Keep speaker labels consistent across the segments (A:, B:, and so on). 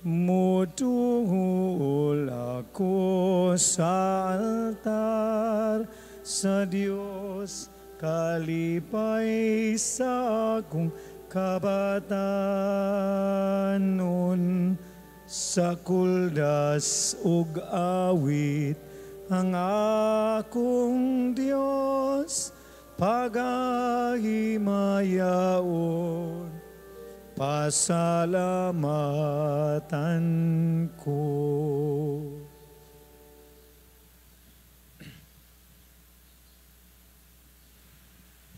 A: Mutuhol ako sa altar sa Diyos, kalipay sa akong kabataan nun. Sa kuldas ug awit ang akong Diyos pagahimayaon, pasalamatan ko.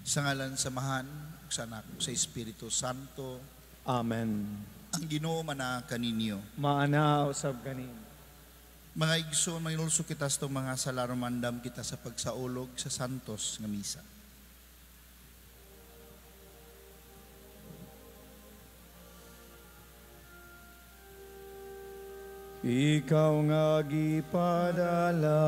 B: Sa ngalan samahan, sa anak, sa Espiritu Santo.
A: Amen.
B: Ang Ginoo mana kaninyo.
A: Maana usab kanin.
B: Mga igsoon, manginulso kita sa mga salarumandam kita sa pagsaulog sa santos nga misa.
A: Ikaw nga gipadala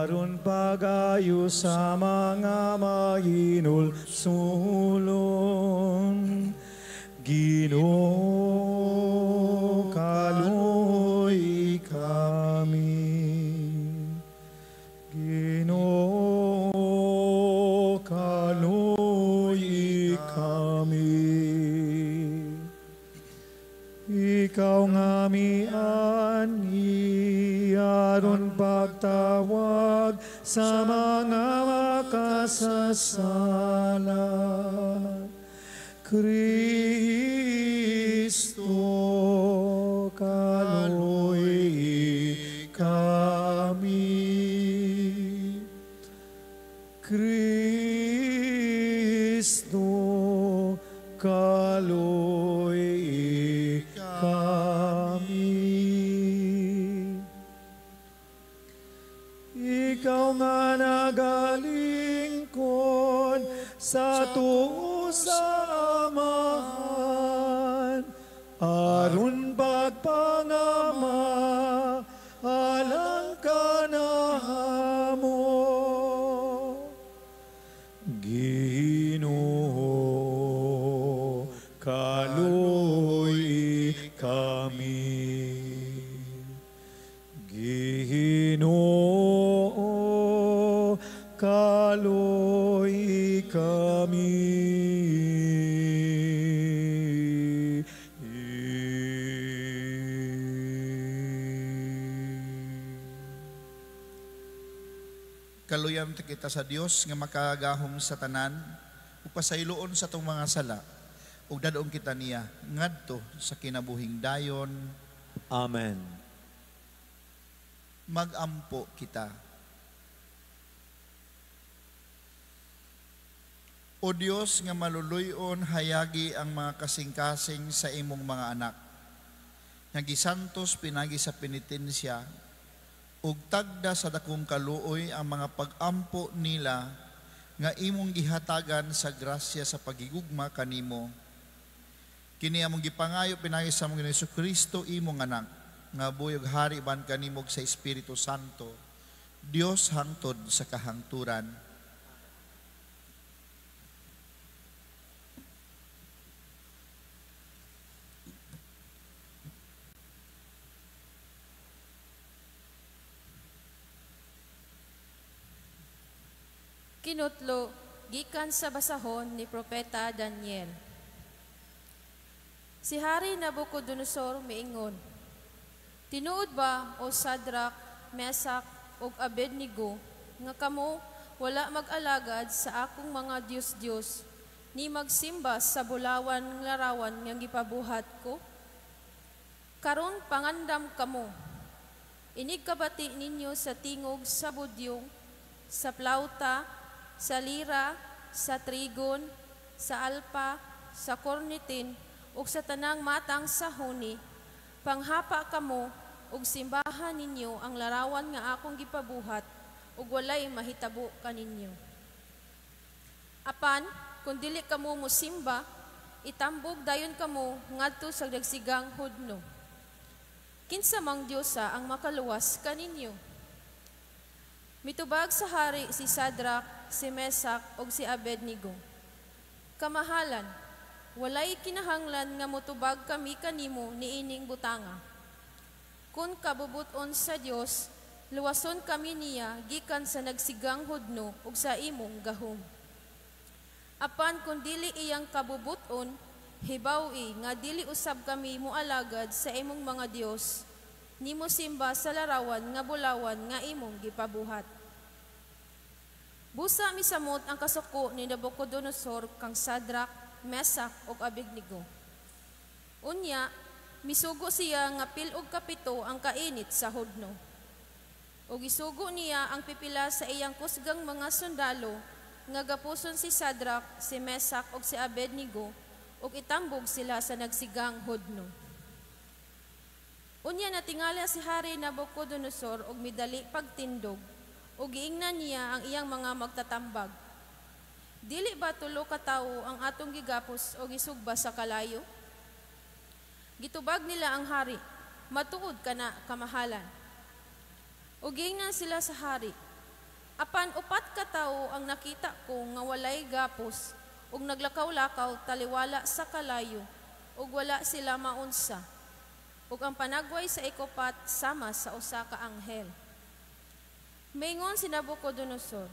A: ron pagayo sa mga mahinulsulon. Ginoo, kaluoy kami. Ginoo, kaluoy kami. Ikaw nga miani aron pagtawag sa mga makasasala. Kristo, kaluoy kami. Kristo, kaluoy kami. Ikaw nga nagalingkod sa tuo sa amahan, aron pagpangama alang ka na mo. Ginoo, kaluoy kami. Ginoo, kaluoy kami.
B: Kaluyam ta kita sa Dios nga makagahom sa tanan ug pasayloon sa tong mga sala ug dadong kita niya ngadto sa kinabuhing dayon.
A: Amen.
B: Magampo kita. O Dios nga maluluyon, hayagi ang mga kasing-kasing sa imong mga anak. Nga gisantos pinagi sa penitensya, ug tagda sa dakong kaluoy ang mga pag-ampo nila nga imong gihatagan sa grasya sa pagigugma kanimo. Kini among gipangayo pinagi sa among Jesucristo imong anak, nga buyog hari ban kanimog sa Espiritu Santo, Dios hangtod sa kahangturan.
C: Kinutlo, gikan sa basahon ni Propeta Daniel. Si Hari Nabucodonosor miingon, tinuod ba, o Sadrak, Mesak, ug Abednego, nga kamo wala mag-alagad sa akong mga Diyos-Diyos, ni magsimba sa bulawan ng larawan nga gipabuhat ko? Karon pangandam kamo, inig kabati ninyo sa tingog sa budyong, sa plauta, sa lira, sa trigon, sa alpa, sa kornitin, ug sa tanang matang sahoni, panghapa kamo, ug simbahan ninyo ang larawan nga akong gipabuhat, ug walay mahitabo kaninyo. Apan, kung dili kamo mosimba, itambog dayon kamo ngadto sa dagsigang hudno. Kinsa mang Diyosa ang makaluwas kaninyo? Mitubag sa hari si Sadrak, si Mesak, ug si Abednego. Kamahalan, walay kinahanglan nga motubag kami kanimo niining butanga. Kun kabubuton sa Dios, luwason kami niya gikan sa nagsigang hudno ug sa imong gahom. Apan kun dili iyang kabubuton, hibaw-i nga dili usab kami moalagad sa imong mga Dios, nimo simba sa larawan nga bulawan nga imong gipabuhat. Busa misamot ang kasuko ni Nabucodonosor kang Sadrak, Mesak ug Abednego. Unya, misugo siya nga pilog kapito ang kainit sa hudno. Ug isugo niya ang pipila sa iyang kusgang mga sundalo nga gapuson si Sadrak, si Mesak ug si Abednego ug itambog sila sa nagsigang hudno. Unya natingala si Hari Nabucodonosor ug midali pagtindog ug giingnan niya ang iyang mga magtatambag. Dili ba tulo ka tawo ang atong gigapos o gisugba sa kalayo? Gitubag nila ang hari, matuod ka na kamahalan. Ug giingnan sila sa hari, apan upat ka tawo ang nakita ko nga walay gapos ug naglakaw-lakaw taliwala sa kalayo ug wala sila maunsa. Ug ang panagway sa ikopat sama sa usa ka anghel. Maingon si Nabucodonosor,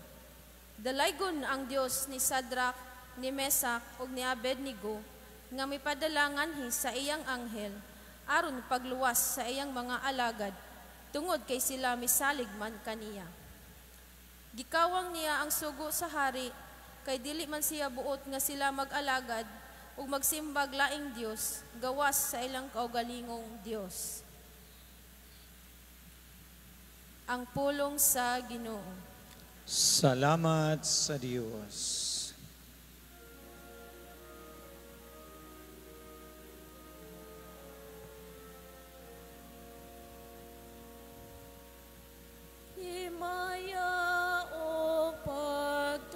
C: dalaygon ang Dios ni Sadrak, ni Mesak ug ni Abednego nga mipadalanganhi sa iyang anghel aron pagluwas sa iyang mga alagad tungod kay sila misalig man kaniya. Gikawang niya ang sugo sa hari kay dili man siya buot nga sila mag-alagad ug magsimbag laing Dios gawas sa ilang kaugalingong Dios. Ang pulong sa Ginoo.
A: Salamat sa Diyos.
D: Himaya o pagdaig,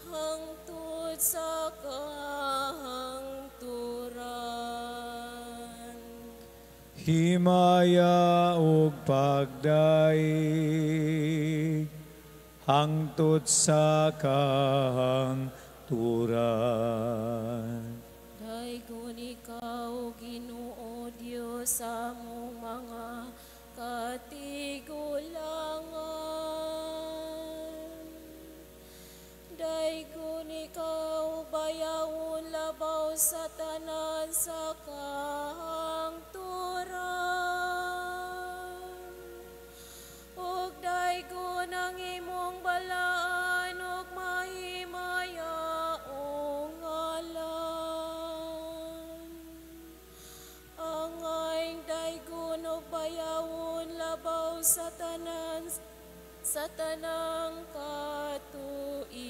D: hangtod sa kahangturan.
A: Himaya ug pagdaig hangtod sa kahangturan.
D: Daygon ikaw, Ginoo Dios, sa among mga katigulangan. Daygon ikaw, bayawon labaw sa tanan sa kahangturan. Ug daygon ang imong balaan ug mahimaya o ngalan. Angay daygon ug bayawon labaw sa tanang katuigan.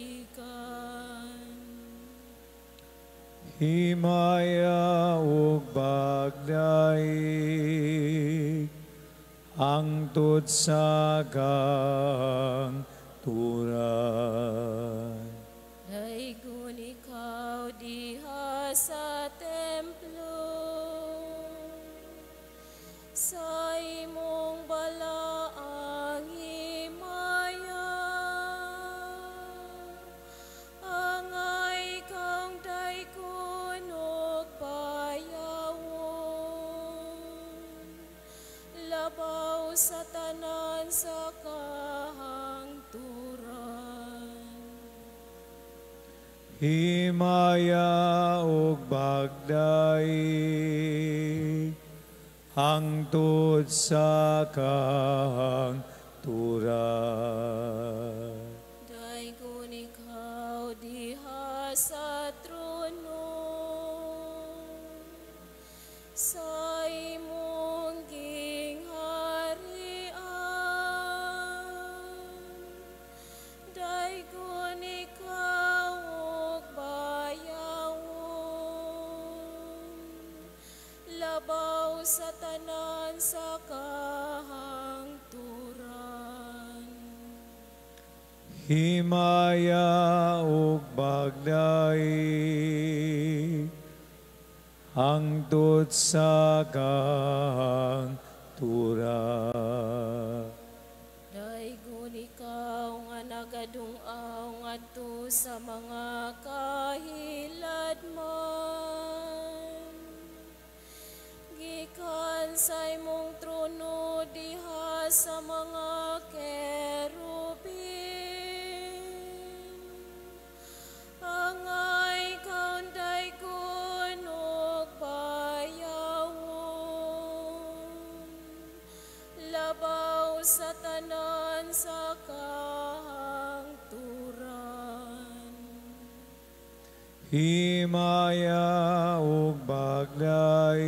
A: Himaya ug pagdaig hangtod sa kahangturan.
D: Daygon ikaw diha sa templo, sa imong balaang himaya. Angay kang daygon ug bayawon labaw sa tanan sa kahangturan.
A: Himaya ug pagdaig hangtod sa kahangturan.
D: Daygon ikaw diha sa trono, sa imong gingharian. Daygon ikaw ug bayawon labaw sa tanan sa kahangturan.
A: Himaya ug pagdaig hangtod sa kahangturan.
D: Daygon ikaw nga nagadung-aw nga ngadto sa mga kahiladman. Gikan sa imong trono diha sa mga kerubin. Angay kaunday kunog bayawon. Labaw sa tanan sa kahangturan.
A: Himaya ug baglay,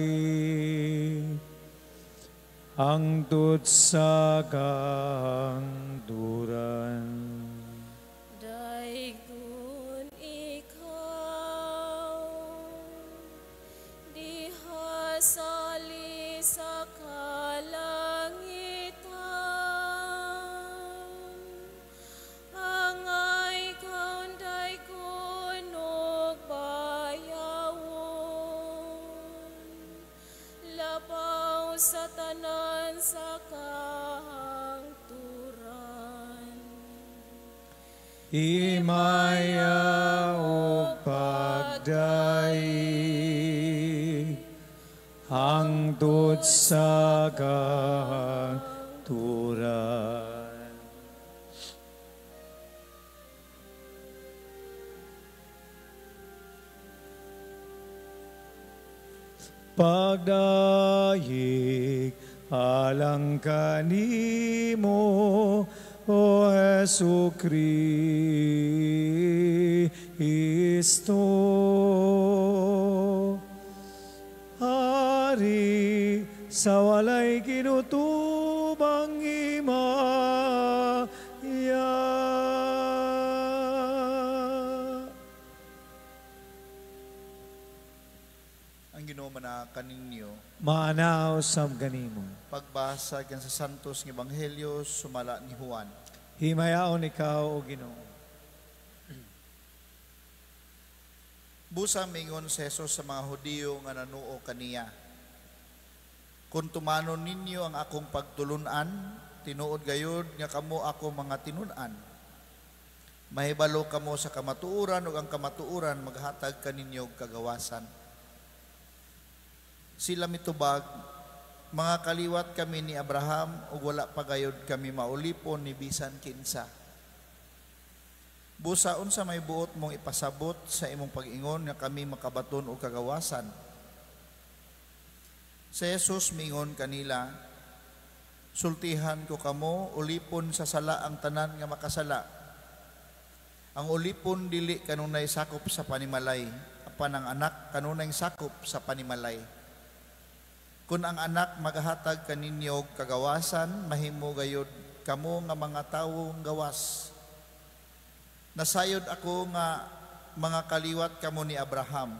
A: hangtod sa kahangturan.
D: Daigon ikaw, diha sali sa kalangitan. Angay kaunday kunog bayawon. Labaw sa tanan sa kahangturan.
A: Himaya ug pagday, hangtod sa kahangturan. Pagdayeg alang kanimo, O Jesu Kristo. Hari sa walay kinutubang Himaya.
B: Ang Ginoo na kaninyo,
A: Manaw sa ganimo.
B: pagbasa kan sa Santos ng Ebanghelyo sumala ni Juan.
A: Himayaon ikaw o Ginoo.
B: Busa mingon si Jesus sa mga Hudiyo nga nanuo kaniya. Kung tumanon ninyo ang akong pagtulunan, tinuod gayud nga kamo ako mga tinunan. Mahibalo kamo sa kamatuuran ug ang kamatuuran maghatag kaninyo og kagawasan. Sila mitubag, mga kaliwat kami ni Abraham ug wala pa gayud kami maulipon ni bisan kinsa. Busa unsa may buot mong ipasabot sa imong pag-ingon nga kami makabaton og kagawasan. Si Jesus mingon kanila, sultihan ko kamo, ulipon sa sala ang tanan nga makasala. Ang ulipon dili kanunay sakop sa panimalay, apan ang anak kanunay sakop sa panimalay. Kung ang anak maghatag kaninyo og kagawasan, mahimo gayud kamo nga mga tawong gawas. Nasayod ako nga mga kaliwat kamo ni Abraham.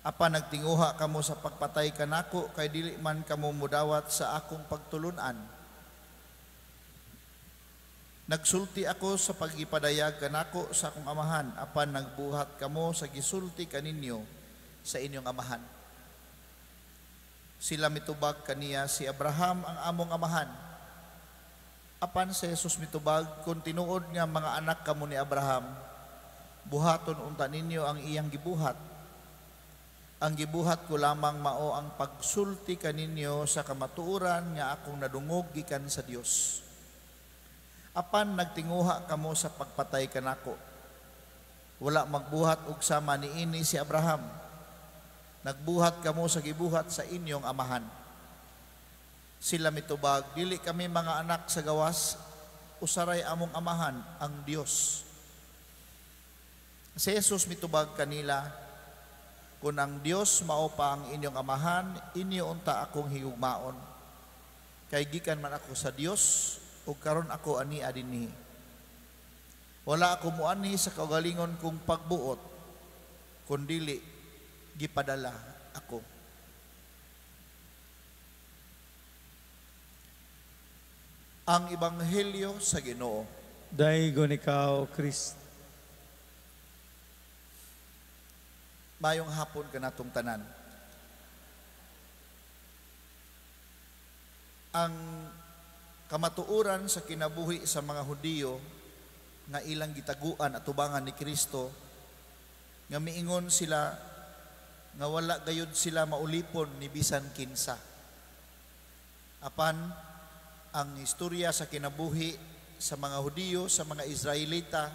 B: Apan nagtinguha kamo sa pagpatay kanako kay dili man kamo mudawat sa akong pagtulunan. Nagsulti ako sa pagipadayag kanako sa akong amahan, apan nagbuhat kamo sa gisulti kaninyo sa inyong amahan. Sila mitubag kaniya si Abraham ang among amahan. Apan si Jesus mitubag, kung tinuod nga mga anak kamo ni Abraham, buhaton unta ninyo ang iyang gibuhat. Ang gibuhat ko lamang mao ang pagsulti kaninyo sa kamatuoran nga akong nadungog gikan sa Dios. Apan nagtinguha kamo sa pagpatay kanako. Wala magbuhat og sama niini si Abraham. Nagbuhat kamo sa gibuhat sa inyong amahan. Sila mitubag, dili kami mga anak sa gawas, usaray among amahan ang Dios. Si Jesus mitubag kanila, kung ang Dios mao pa ang inyong amahan, inyo unta akong higugmaon. Kay gikan man ako sa Dios, ug karon ako ani adinhi. Wala ako muani sa kaugalingon kong pagbuot, kundili gipadala ako. Ang Ebanghelyo sa Ginoo.
A: Daigon ikaw, Kristo.
B: Mayong hapon ka natong tanan. Ang kamatuoran sa kinabuhi sa mga Hudiyo, nga ilang gitaguan at tubangan ni Kristo, nga miingon sila nga wala gayud sila maulipon ni bisan kinsa. Apan ang istorya sa kinabuhi sa mga Hudiyo, sa mga Israelita,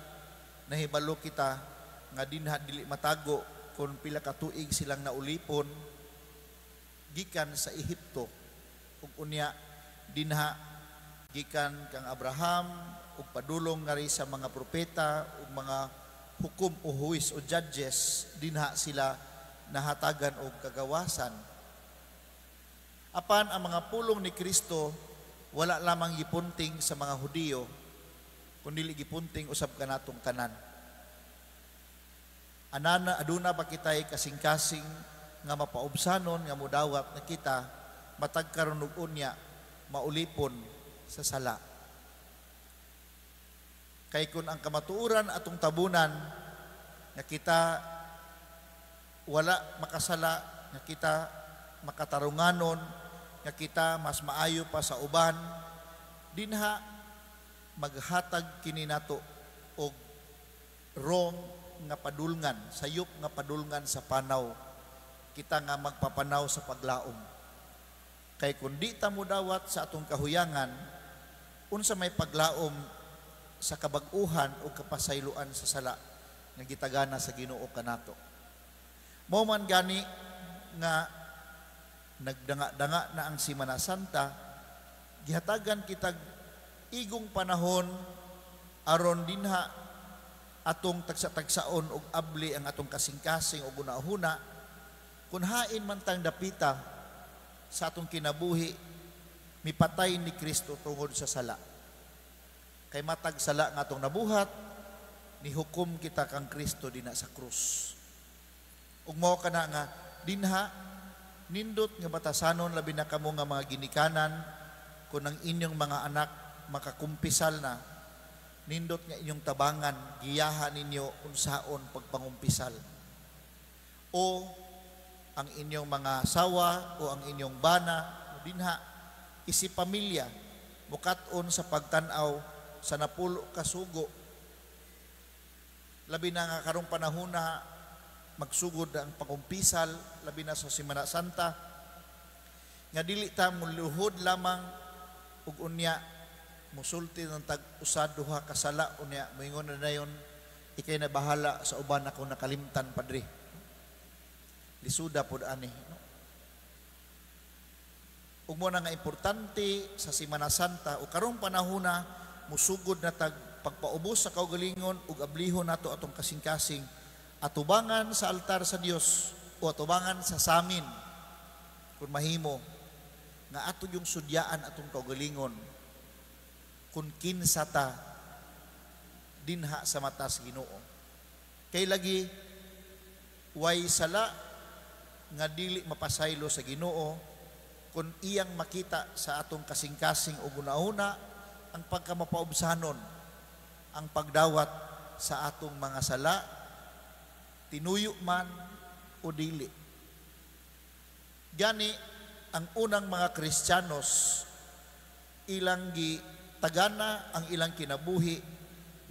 B: nahibalo kita nga dinha dili matago kung pila ka tuig silang naulipon gikan sa Ehipto, ug unya dinha gikan kang Abraham ug padulong nga ri sa mga propeta ug mga hukom o huwis o judges, dinha sila nahatagan og kagawasan. Apan ang mga pulong ni Kristo wala lamang gipunting sa mga Hudiyo, kundi gipunting usab kanatong tanan. Aduna ba kitay kasing-kasing nga mapaubsanon nga mudawat na kita matag karon ug unya maulipon sa sala. Kay kun ang kamatuoran atong tabunan nga kita wala makasala, nga kita makatarunganon, nga kita mas maayo pa sa uban, dinha maghatag kini nato og wrong nga padulngan, sayop nga padulngan sa panaw, kita nga magpapanaw sa paglaom. Kay kun di ta mudawat sa atong kahuyangan, unsa may paglaom sa kabag-uhan o kapasayloan sa sala nga gitagana sa Ginoo kanato. Mao man gani nga nagdanga-danga na ang Semana Santa, gihatagan kitag igong panahon aron dinha atong tagsa-tagsaon og abli ang atong kasing-kasing og unahuna kun hain man tang dapita sa atong kinabuhi mipatay ni Kristo tungod sa sala. Kay matag sala nga atong nabuhat, nihukom kita kang Kristo dinha sa krus. Ug mao kana nga dinha nindot nga batasanon labi na kamo nga mga ginikanan kun ang inyong mga anak makakumpisal na, nindot nga inyong tabangan, giyahan ninyo unsaon pagpangumpisal. O ang inyong mga asawa o ang inyong bana dinha isipamilya mukat-on sa pagtan-aw sa napulo ka sugo. Labi na nga karong panahona magsugod ang pangumpisal, labi na sa Semana Santa, nga dili ta muluhod lamang ug unya musulti ng tag-usa duha ka sala, unya moingon na dayon ikay na bahala sa uban ako nakalimtan padre. Lisuda pod ani, no? Ug mo na nga importante sa Semana Santa o karong panahona musugod na tag pagpaubos sa kaugalingon ug ablihon nato atong kasing-kasing atubangan sa altar sa Dios o atubangan sa samin kung mahimo nga ato yung sudyaan atong kaugalingon kung kinsa ta dinha sa mata sa Ginoo. Kay lagi way sala nga dili mapasaylo sa Ginoo kung iyang makita sa atong kasing-kasing o guna-una ang pagkamapaubsanon, ang pagdawat sa atong mga sala, tinuyo man o dili. Gani ang unang mga Kristiyanos ilang gitagana ang ilang kinabuhi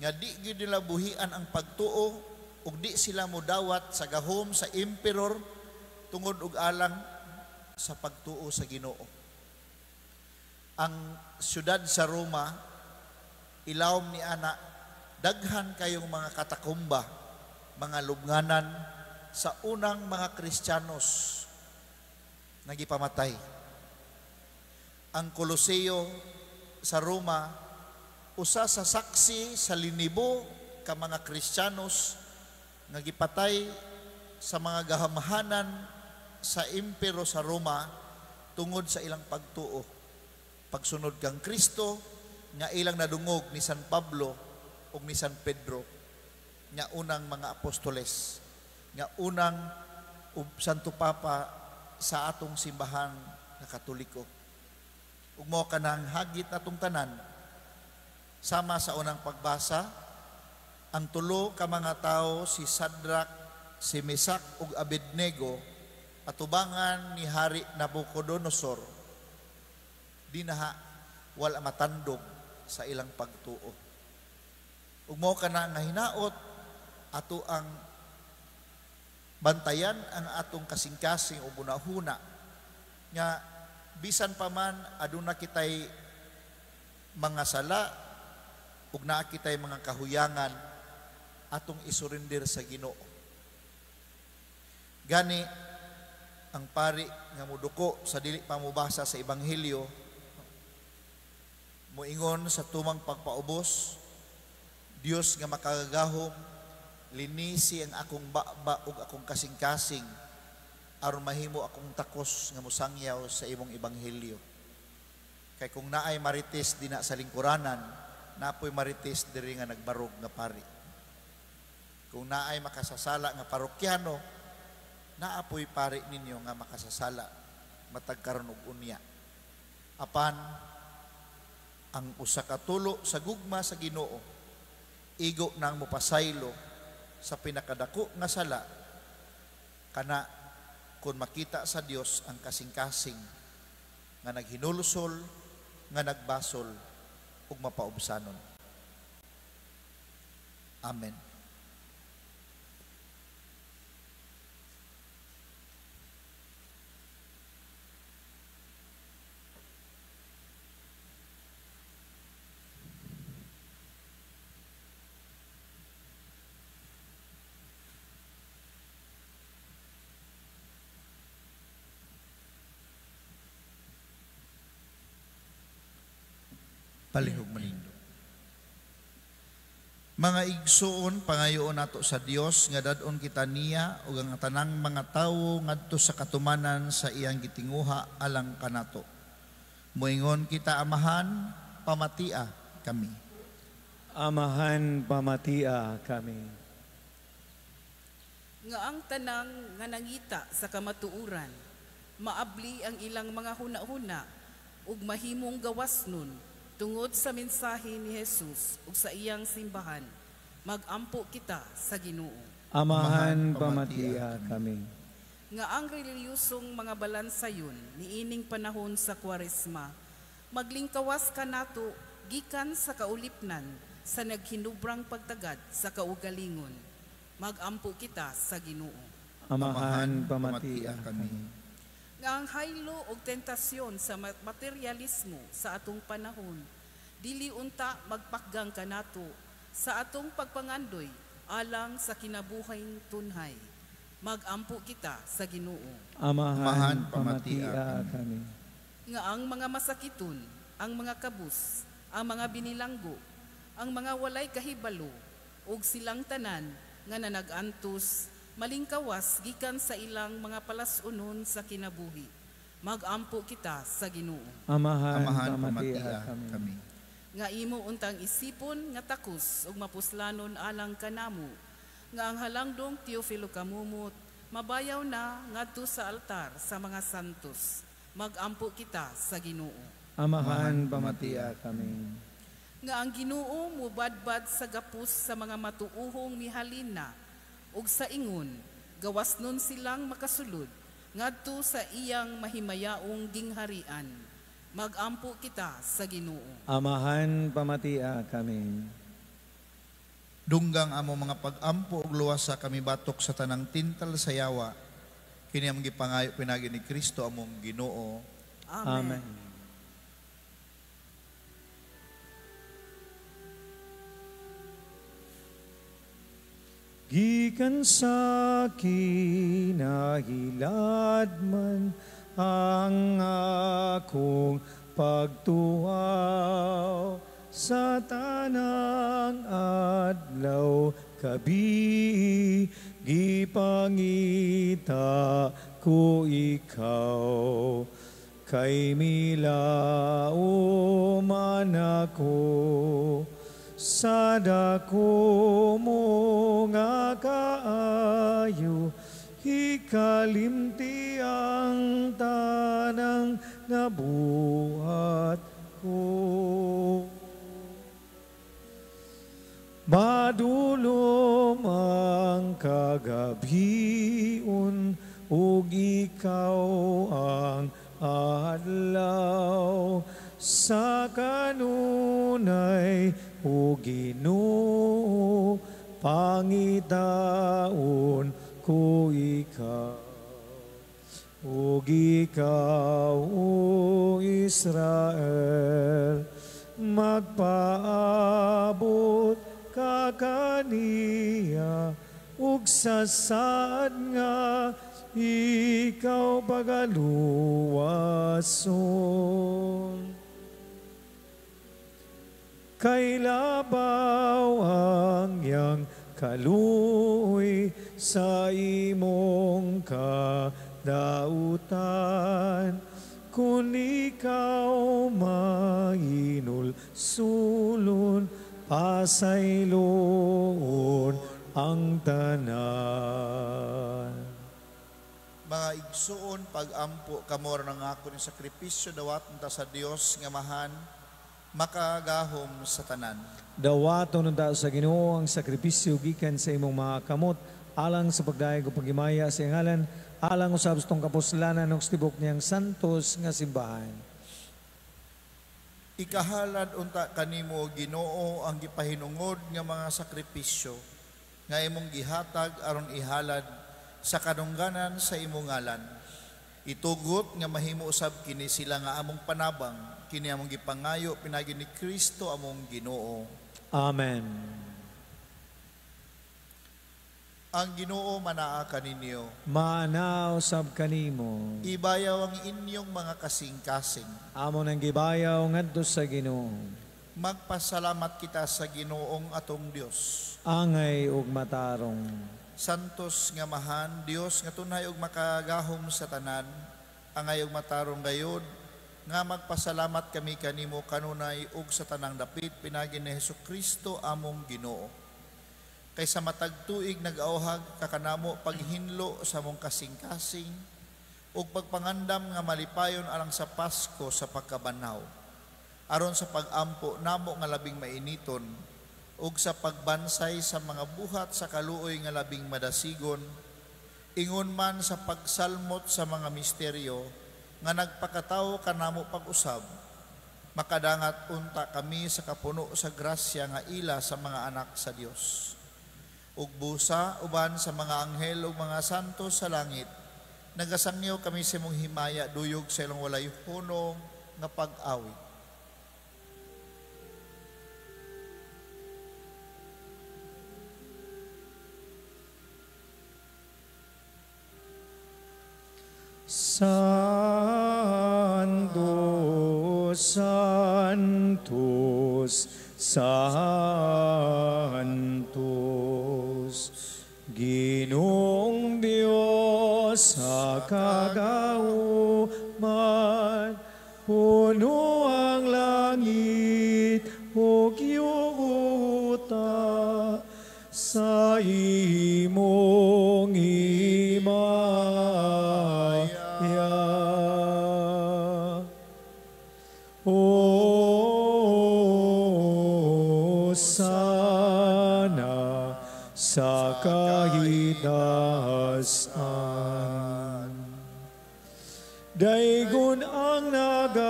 B: nga di gyud nila buhian ang pagtuo ug di sila modawat sa gahom sa emperor tungod og alang sa pagtuo sa Ginoo. Ang syudad sa Roma ilawom ni ana daghan kayong mga katakumba, mga lubnganan sa unang mga Kristiyanos nagipamatay. Ang Koloseo sa Roma usa sa saksi sa linibo ka mga Kristiyanos nagipatay sa mga gahamahanan sa impero sa Roma tungod sa ilang pagtuo, pagsunod kang Kristo nga ilang nadungog ni San Pablo ug ni San Pedro nga unang mga apostoles, nga unang Santo Papa sa atong simbahan nga Katoliko. Ug mao kanang hagit atong tanan sama sa unang pagbasa ang tulo ka mga tawo si Sadrak, si Mesak ug Abednego atubangan ni Hari Nabucodonosor dinaha wala matandog sa ilang pagtuo. Ug mao kana nga hinaot ato ang bantayan ang atong kasing-kasing o bunahuna nga bisan pa man aduna kitay mga sala ug naa kitay mga kahuyangan atong isurrender sa Ginoo. Gani ang pari nga muduko sa dili pa mubasa sa ebanghelyo moingon sa tumang pagpaubos, Dios nga makagagahom linisi ang akong baba ug akong kasing-kasing aron mahimo akong takos nga musangyaw sa imong ebanghelyo. Kay kung naay marites dina sa lingkuranan, napoy marites diri nga nagbarog nga pari. Kung naay makasasala nga parokyano, naapoy pari ninyo nga makasasala matag karon og unya. Apan ang usa ka tulo sa gugma sa Ginoo igo nang mopasaylo sa pinakadako nga sala kana kung makita sa Dios ang kasing-kasing nga naghinulusol nga nagbasol ug mapaubsanon. Amen. Palihog manindo. Mga igsuon, pangayoon nato sa Dios nga dadon kita niya ug ang tanang mga tawo ngadto sa katumanan sa iyang gitinguha alang kanato. Moingon kita, Amahan, pamatia kami.
A: Amahan, pamatia kami.
E: Nga ang tanang nga nangita sa kamatuuran, maabli ang ilang mga huna-huna ug mahimong gawas nun tungod sa mensahe ni Jesus ug sa iyang simbahan, magampo kita sa Ginoo.
A: Amahan, pamatia kami.
E: Nga ang reliyosong mga balansayon niining panahon sa Kwaresma, maglingkawas ka nato gikan sa kaulipnan sa naghinubrang pagtagad sa kaugalingon. Magampo kita sa Ginoo.
A: Amahan, pamatia kami.
E: Nga ang haylo o tentasyon sa materialismo sa atong panahon, dili unta magpakgang kanato sa atong pagpangandoy alang sa kinabuhing tunhay. Magampo kita sa Ginoo.
A: Amahan, pamatia kami.
E: Nga ang mga masakiton, ang mga kabus, ang mga binilanggo, ang mga walay kahibalo, ug silang tanan nga nanag-antos, malingkawas gikan sa ilang mga palasunon sa kinabuhi. Magampo kita sa Ginoo.
A: Amahan,
B: pamatia kami.
E: Nga imo untang isipon nga takos ug mapuslanon alang kanamo, nga ang halangdong Teofilo kamumot mabayaw na ngadto sa altar sa mga santos. Magampo kita sa Ginoo.
A: Amahan, pamatia kami.
E: Nga ang Ginoo mubadbad sa gapos sa mga matuuhong mihalina ug sa ingon, gawas nun silang makasulod ngadto sa iyang mahimayaong gingharian. Magampo kita sa Ginoo.
A: Amahan, pamatia kami.
B: Dunggang amo mga pag-ampo ug luwas sa kami batok sa tanang tintal sa yawa. Kini ang gipangayo pinagi ni Kristo among Ginoo.
E: Amen.
A: Amen. Gikan sa kinahilad man ang akong pagtuhaw sa tanang adlaw kabi gipangita ko ikaw kay milao man ako sa dako mo nga kaayo, hikalimti ang tanang nabuhat ko. Madulom ang kagabiun, ug ikaw ang adlaw, sa kanunay o Ginoo, pangitaon ko ikaw. O ikaw, o Israel, magpaabot ka kaniya, ug sasad nga ikaw pagaluwason. Kay labaw ang yang kaluoy sa imong kadautan, kung ikaw mainul sulon, pasayloon ang tanan.
B: Mga igsuon, pag-ampo kamor ng ako ni sakripisyo dawat nta sa Dios nga mahan, makagahom sa tanan.
A: Dawaton nunta sa Ginoo ang sakripisyo gikan sa imong mga kamot, alang sa pagdayeg o pagimaya sa ngalan, alang usab sa tong kapuslanan ug tibok niyang santos nga simbahan.
B: Ikahalad unta kanimo Ginoo ang gipahinungod nga mga sakripisyo nga imong gihatag aron ihalad sa kadungganan sa imong ngalan. Itugot nga mahimo usab kini sila nga among panabang, kini among gipangayo pinagi ni Kristo among Ginoo.
A: Amen.
B: Ang Ginoo manaa kaninyo.
A: Maanaw sab kanimo.
B: Ibayaw ang inyong mga kasing-kasing.
A: Amo nang gibayaw ngadto sa Ginoo.
B: Magpasalamat kita sa Ginoong atong Dios.
A: Angay ug matarong.
B: Santos nga mahan, Dios nga tunay ug makagahom sa tanan, angay ug matarong gayod, nga magpasalamat kami kanimo kanunay ug sa tanang dapit pinagi ni Hesukristo among Ginoo. Kaysa matag tuig nag-auhag kakanamo paghinlo sa mong kasing-kasing ug pagpangandam nga malipayon alang sa Pasko sa pagkabanaw, aron sa pag-ampo namo nga labing mainiton ug sa pagbansay sa mga buhat sa kaluoy nga labing madasigon, ingon man sa pagsalmot sa mga misteryo nga nagpakatawo kanamo pag-usab, makadangat unta kami sa kapuno sa grasya nga ila sa mga anak sa Dios. Ug busa uban sa mga anghel ug mga santo sa langit, nagasangyaw kami sa imong himaya duyog sa ilang walay hunong nga pag-awit.
A: Santos, Santos, Santos, Ginoong Diyos sa kagauman, puno ang langit o yuta sa imong himaya. Sana sa kahitasan, daygon ang nagaani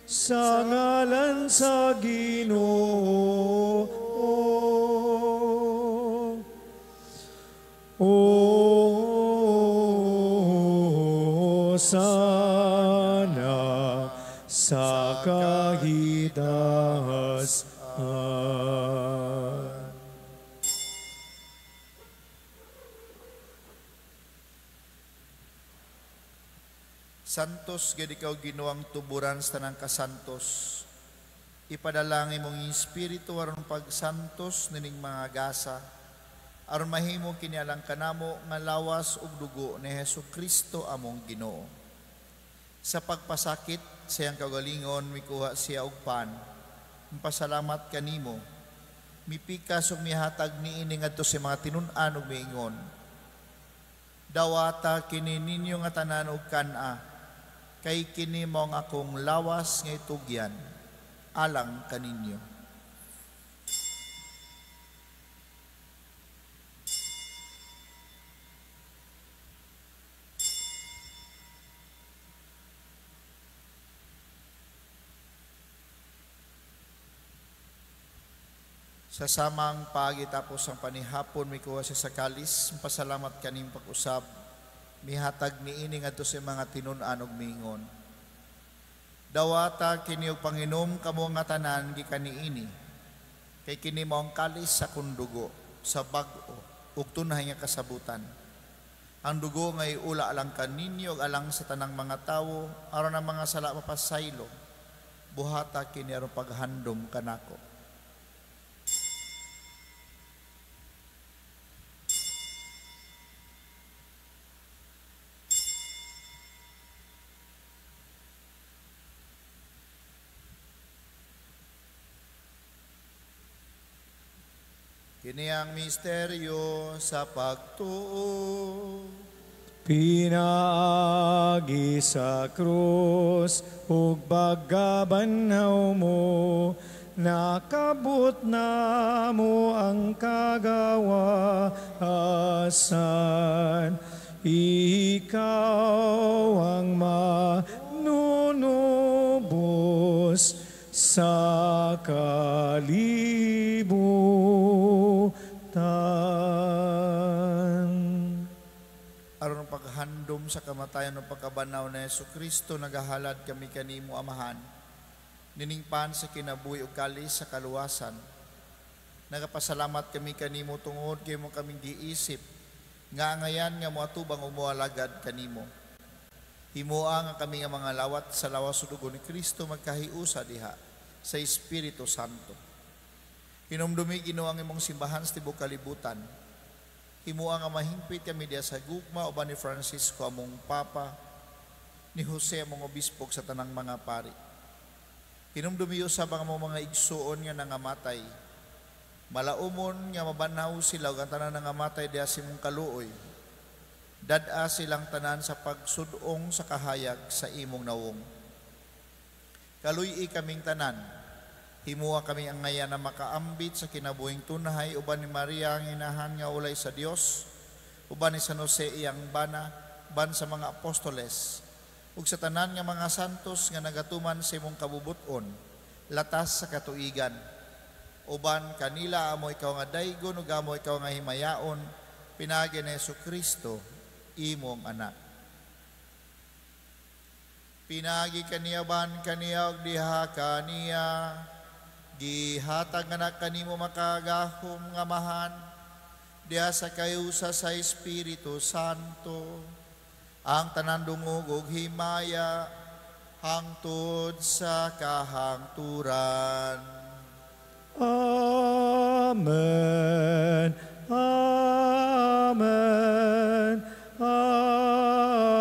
A: sa ngalan sa Ginoo. Sana sa kahitasan.
B: Santos gid ikaw Ginoo tuburan sa tanang kasantos. Ipadalangin mong espiritu aron pagsantos nining mga gasa, aron mahimo kini alang kanamo nga lawas ug dugo ni Hesukristo among Ginoo. Sa pagpasakit siyang kagalingon mikuha siya og pan. Pasalamat kanimo. Mipikas ug mihatag niini ngadto sa mga tinun-an ug miingon. Dawata kini ninyo nga tanan og kana, kay kini mao ang akong lawas nga itugyan alang kaninyo. Sa samang pagi tapos ang panihapon, may kuha siya sa kalis, pasalamat kaning pag-usab, mihatag ni ining ato sa mga tinunan og mingon. Dawata kini og panginom kamo nga tanan gikan niini. Kay kini mao ang kalis sa kundugo, sa bag-o ug tunay nga kasabutan. Ang dugo nga iula alang kaninyo ug alang sa tanang mga tawo aron ang mga sala mapasaylo. Buhata kini aron paghandom kanako. Kini ang misteryo sa pagtuo.
A: Pinaagi sa krus, ug bagabanaw mo, nakabot na mo ang kagawasan. Ikaw ang manunubos sa kalibutan.
B: Aron paghandom sa kamatayon ng pagkabanaw na Jesucristo, nagahalad kami kanimo Amahan. Niningpan sa kinabuhi ug kalis sa kaluwasan. Nagapasalamat kami kanimo tungod kay mo kaming giisip nga ngayan nga moatubang ug moalagad kanimo. Himua nga kami nga mga lawat sa lawas sa dugo ni Kristo magkahiusa diha sa Espiritu Santo. Hinumdumi Ginoo ang imong simbahan sa tibuok kalibutan. Himua nga mahingpit kami diha sa gugma uban ni Francisco among Papa, ni Jose among obispo sa tanang mga pari. Hinumdumi usab ang among mga igsuon nga nangamatay. Malaumon nga mabanaw sila ug ang tanan nangamatay diha sa imong kaluoy. Dad-a silang tanan sa pagsudong sa kahayag sa imong nawong. Kaluy-i kaming tanan. Himuha kami ang ngayan na makaambit sa kinabuhing tunay uban ni Maria ang inahan nga ulay sa Dios, uban ni San Jose iyang bana, ban sa mga apostoles, ug sa tanan nga mga santos nga nagatuman sa imong kabubuton, latas sa katuigan. Uban kanila amo ikaw nga daygon ug amo ikaw nga himayaon, pinagi ni Jesucristo imong anak. Pinagi kaniya ban kaniya ug diha kaniya, gihatag nga kanimo makagahom nga Amahan, diha sa kayusa sa Espiritu Santo, ang tanan dungog ug himaya hangtod sa kahangturan.
A: Amen. Amen. Amen.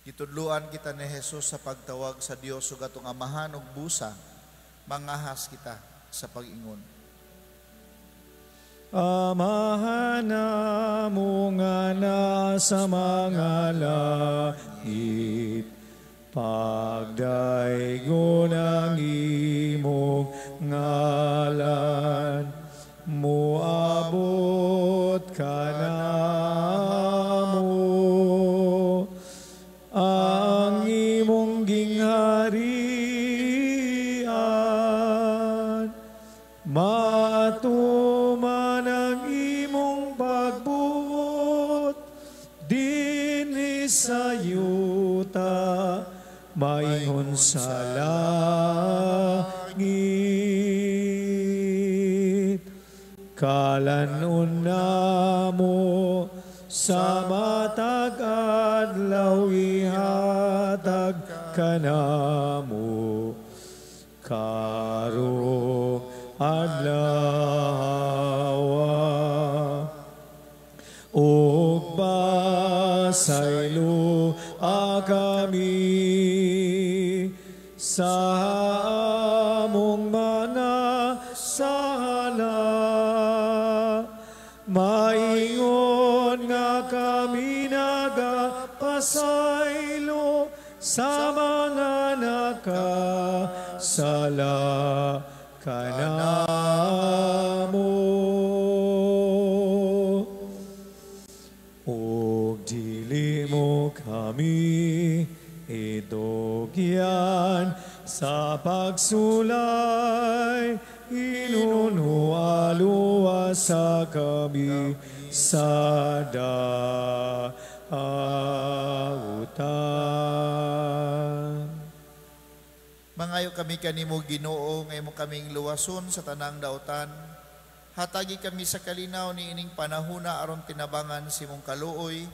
B: Gitudluan kita ni Jesus sa pagtawag sa Dios ug atong Amahan ug busa, mangahas kita sa pag-ingon.
A: Amahan namo nga nasa mga langit, pagdaygon ang imong ngalan, moabot ka namo ang imong gingharian, matuman ang imong pagbuot dinhi sa yuta, maingon sa langit. Kalanon namo sa matag adlaw ihatag kanamo, karong adlaw ug pasaylo kami sa among mga sala, maingon nga kami nagapasaylo sa mga nakasala kanamo. Og dili mo kami kinubukyan sa pagsulay, inunualua sa kami sa dautan.
B: Mangayo kami kanimo Ginoo, ngay mo kaming luwason sa tanang dautan. Hatagi kami sa kalinaw ni ining panahuna aron tinabangan si mong kaluoy.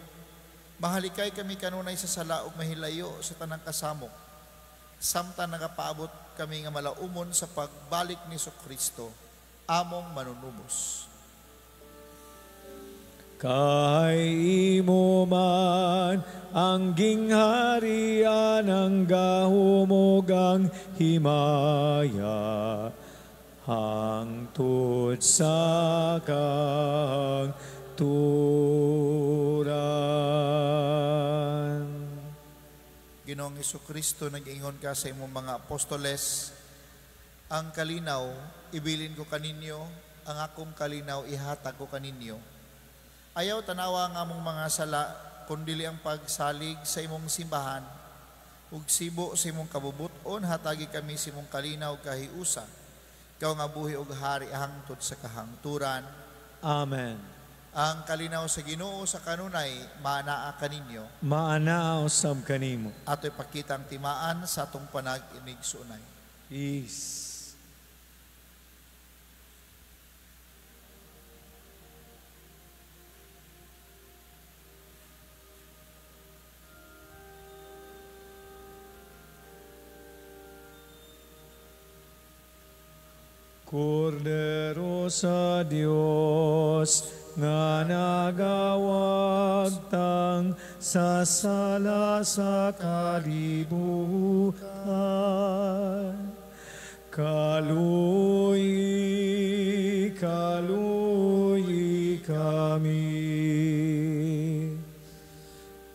B: Mahalikay kami kanunay sa sala ug mahilayo sa tanang kasamok. Samtang nagapaabot kami nga malaumon sa pagbalik ni Kristo, among manunubos.
A: Kay imo man ang gingharian ang gahumugang himaya, hangtod sa kangturan.
B: Ginoong Kristo, nag-ingon ka sa imong mga apostoles, ang kalinaw, ibilin ko kaninyo, ang akong kalinaw, ihatag ko kaninyo. Ayaw tanawa nga mong mga sala, kundili ang pagsalig sa imong simbahan, ug sibo sa imong kabubuton, hatagi kami sa imong kalinaw kahiusa. Ikaw nga buhi ug hari hangtod sa kahangturan.
A: Amen.
B: Ang kalinaw sa Ginoo sa kanunay, maanaa kaninyo.
A: Maanaa usab kanimo.
B: Ato'y pakitang timaan sa atong panag-inig sunay.
A: Peace. Kordero sa Dios, nga nagawagtang sa sala sa kalibutan. Kaluyi, kaluyi kami.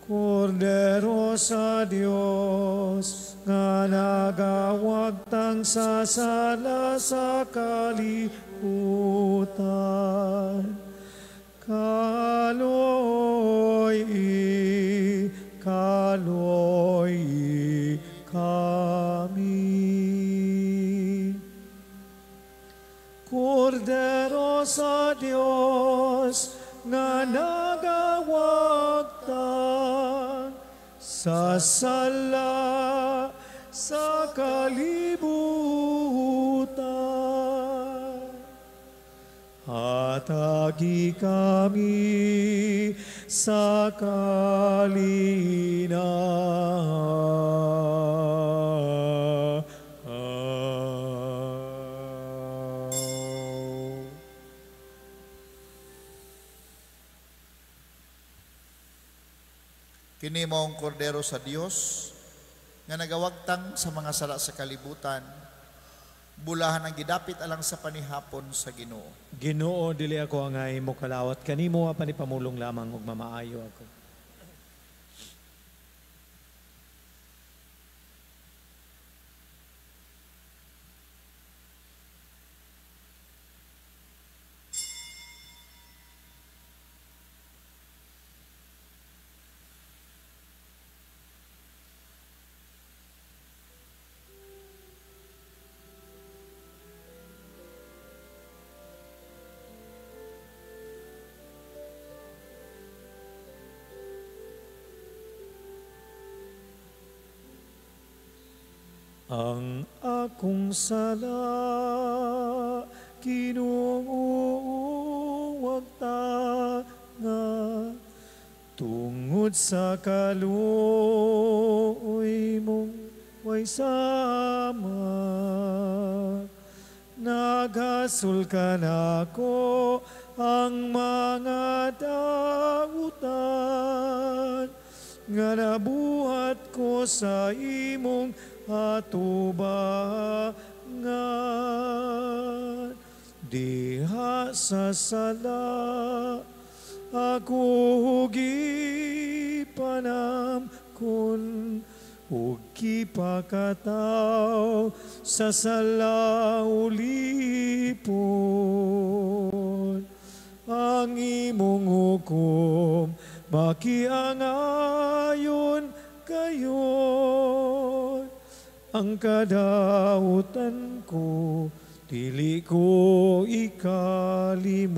A: Kordero sa Dios, nga nagawagtang sa sala sa kalibutan. Kaloy, kaloy kami. Kordero sa Dios, nga nagawagtang sa sala sa kalibutan. Hatagi kami sa kalinaw.
B: Kini mong kordero sa Dios, nga nagawagtang sa mga sala sa kalibutan, bulahan ang gidapit alang sa panihapon sa Ginoo.
A: Ginoo, dili ako ang imo kalawat kanimo apan ipamulong lamang ug mamaayo ako. Ang akong sala, Ginoo, wagtanga, tungod sa kaluoy mong way sama. Naghasul ka na ko ang mga dautan, nga nabuhat ko sa imong atubangan. Diha sa sala ako gipanamkon, ug kipakataw sa sala ulipon. Ang imong hukom makiangayon kayon, ang kadautan ko, dili ko ikalimot.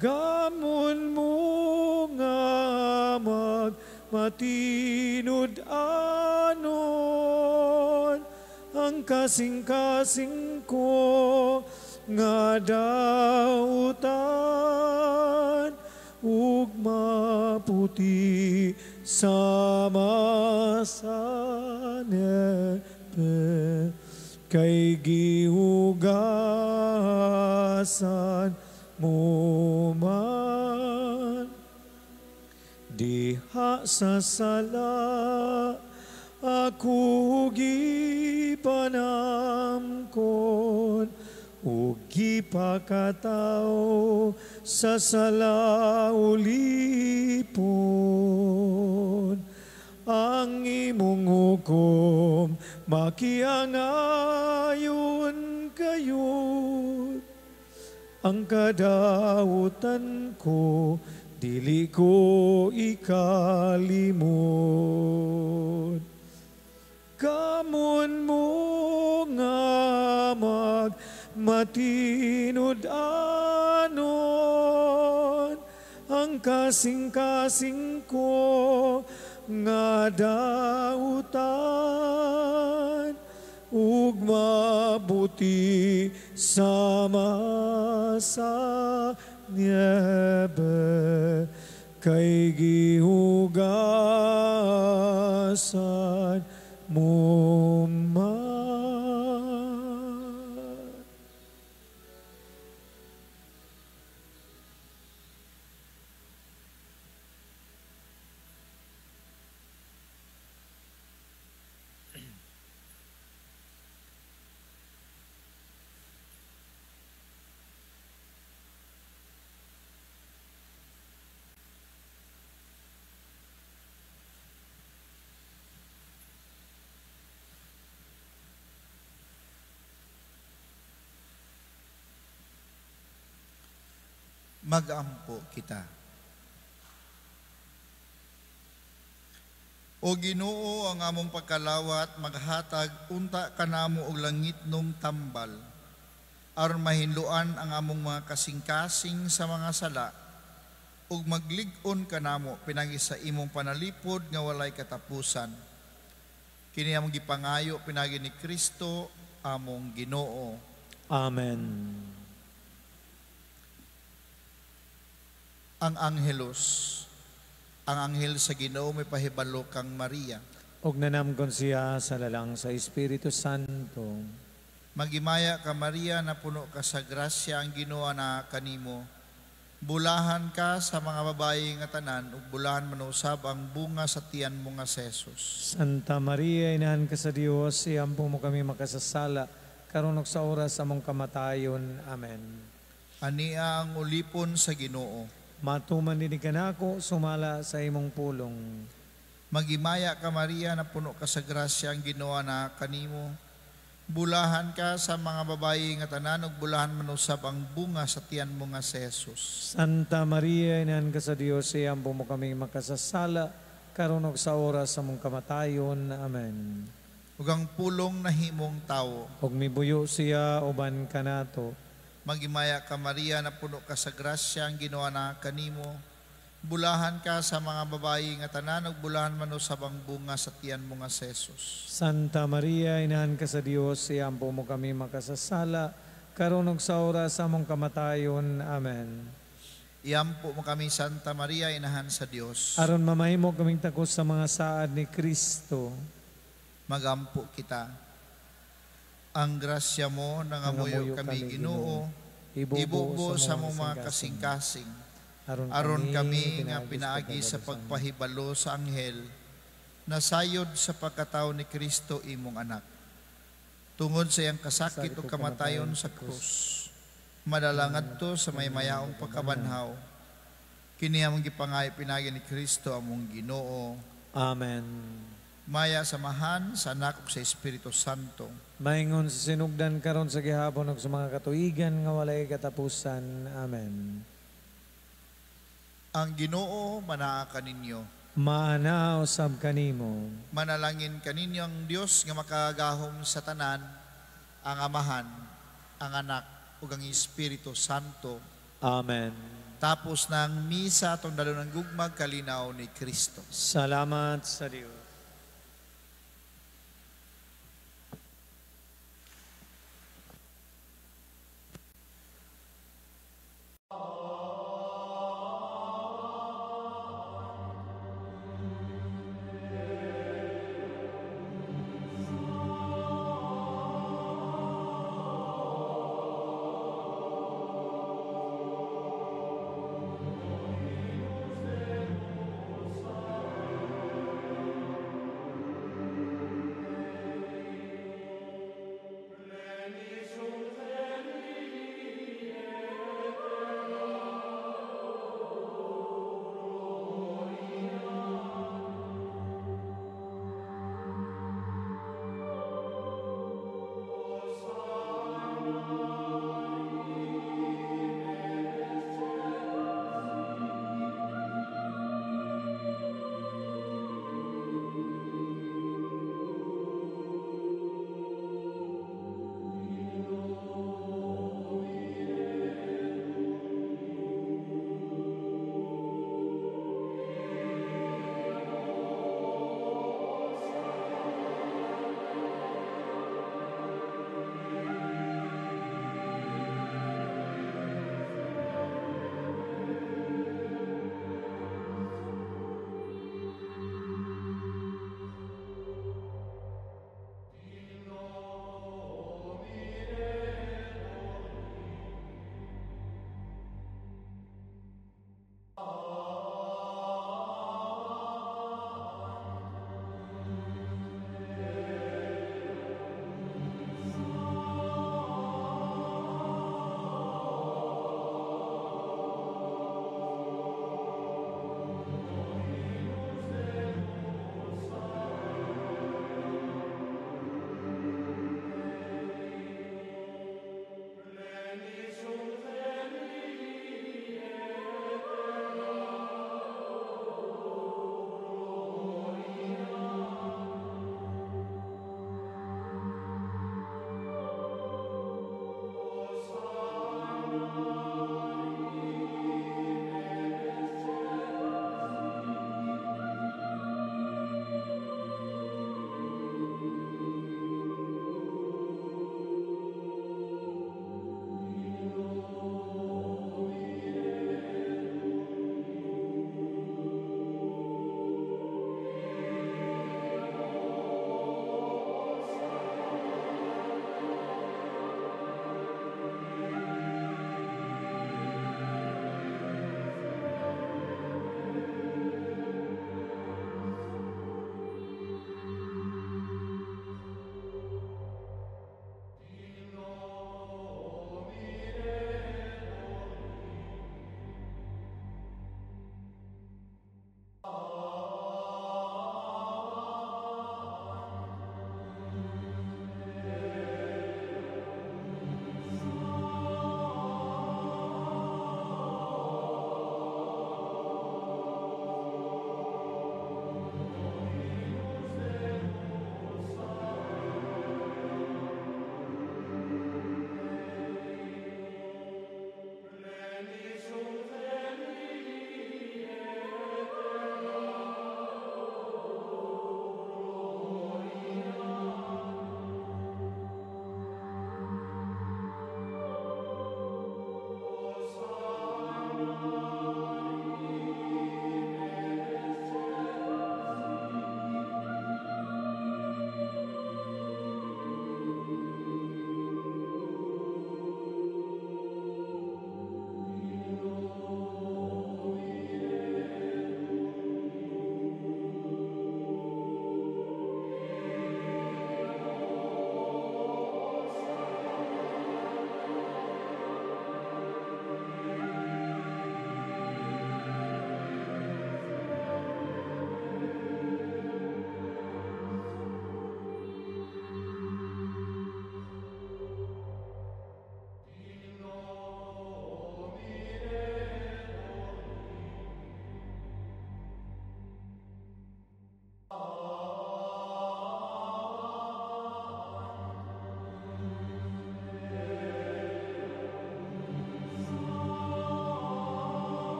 A: Gamon mo nga matinod anon, ang kasing-kasing ko nga dautan, ug maputi sama sa nebe, kay gihugasan mo man. Diha sa sala ako gipanamkon, ug gipakatao sa sala ulipon. Ang imong hukom makiangayon kayo, ang kadautan ko dili ko ikalimot. Kamon mo nga matinod anon, ang kasing-kasing ko nga dautan, ug mabuti sama sa niebe, kay gihugasan mo man.
B: Mag-ampo kita. O Ginoo, ang among pagkalawat, maghatag unta kanamo og langit nung tambal, aron mahinluan ang among mga kasing-kasing sa mga sala, ug maglig-on kanamo pinagi sa imong panalipod nga walay katapusan. Kini among gipangayo pinagi ni Kristo among Ginoo.
A: Amen.
B: Ang anghel sa Ginoo may pahibalo kang Maria.
A: Og nanamgon siya sa lalang sa Espiritu Santo.
B: Magimaya ka Maria, na puno ka sa grasya, ang Ginoo na kanimo. Bulahan ka sa mga babayi nga tanan, ug bulahan man usab ang bunga sa tiyan mo nga Jesus.
A: Santa Maria, inahan ka sa Dios, iampo mo kami makasasala, karon ug sa oras sa among kamatayon. Amen.
B: Ania ang ulipon sa Ginoo.
A: Matuman din kanako, sumala sa imong pulong.
B: Magimaya ka Maria, na puno ka sa grasya, ang Ginoo na kanimo. Bulahan ka sa mga babayi nga tanan, ug bulahan man usab ang bunga sa tiyan mo nga si Jesus.
A: Santa Maria, inahan ka sa Dios, iampo mo kami makasasala, karon ug sa oras sa among kamatayon. Amen.
B: Ug ang pulong na himong tawo.
A: Og mibuyo siya uban kanato.
B: Magimaya ka Maria, na puno ka sa grasya, ang Ginoo na kanimo. Bulahan ka sa mga babayi nga tanan, ug bulahan man usab ang bunga sa tiyan mo nga si Jesus.
A: Santa Maria, inahan ka sa Dios, iampo mo kami makasasala, karon ug sa oras sa among kamatayon. Amen.
B: Iampo mo kami, Santa Maria, inahan sa Dios.
A: Aron mamahimo kaming takos sa mga saad ni Kristo.
B: Magampo kita. Ang grasya mo, nangamuyo kami, Ginoo, ibubo sa mong mga kasing-kasing. Aron kami nga pinaagi sa pagpahibalo sa anghel, nasayod sa pagkatao ni Kristo imong anak. Tungod sa iyang kasakit o kamatayon sa krus, madalangad to sa may mayaong pagkabanhaw. Kini among gipangay pinagi ni Kristo among Ginoo.
A: Amen.
B: Maya samahan sa anak ug sa Espiritu Santo.
A: Maingon sa sinugdan karon sa gihapon ug sa mga katuigan nga walay katapusan. Amen.
B: Ang Ginoo manaa kaninyo.
A: maana usab kanimo.
B: Manalangin kaninyo ang Dios nga makagahom sa tanan, ang Amahan, ang Anak, ug ang Espiritu Santo.
A: Amen.
B: Tapos ng misa atong dalo ng gugmag kalinaw ni Kristo.
A: Salamat sa Dios.